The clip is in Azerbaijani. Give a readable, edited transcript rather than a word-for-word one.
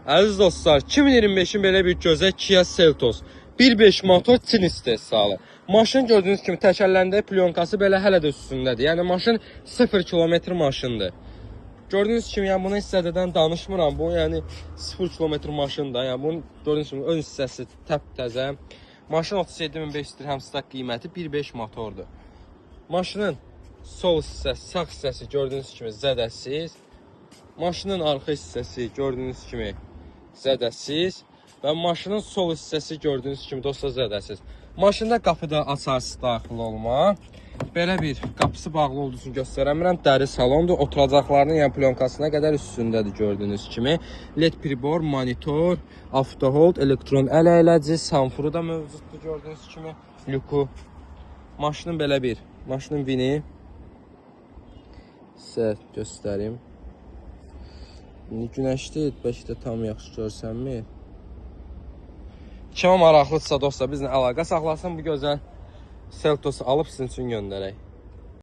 Əziz dostlar, 2025-in belə bir gözəl Kia Seltos 1.5 motor Çin istehsalı. Maşın gördüyünüz kimi təkərlərində plyonkası belə hələ də üstündədir. Yəni maşın 0 kilometr maşındır. Gördüyünüz kimi yəni bunu hissədən danışmıram. Bu yəni 0 kilometr maşındır. Yəni bunun gördüyünüz kimi ön hissəsi təptəzə. Maşın 37.500 dirhəm stak qiyməti 1.5 motordur. Maşının sol hissəsi, sağ hissəsi gördüyünüz kimi zədəsiz. Maşının arxa hissəsi gördüyünüz kimi zədəsiz və maşının sol hissəsi gördüyünüz kimi dostlar zədəsiz. Maşında qapıda açarsız daxil olma. Belə bir qapısı bağlı olduğunu göstərəmirəm. Dəri salondur. Oturacaqlarının yəni plyonkasına qədər üstündədir gördüyünüz kimi. LED pribor, monitor, auto hold, elektron əl əyləci, sanfuru da mövcuddur gördüyünüz kimi. Lüku. Maşının belə bir. Maşının vini sizə göstərim. Günəşdir, bəlkə də tam yaxşı görsənmir. Kimə maraqlıdırsa dostlar bizlə əlaqə saxlasın, bu gözəl Seltosu alıb sizin üçün göndərək.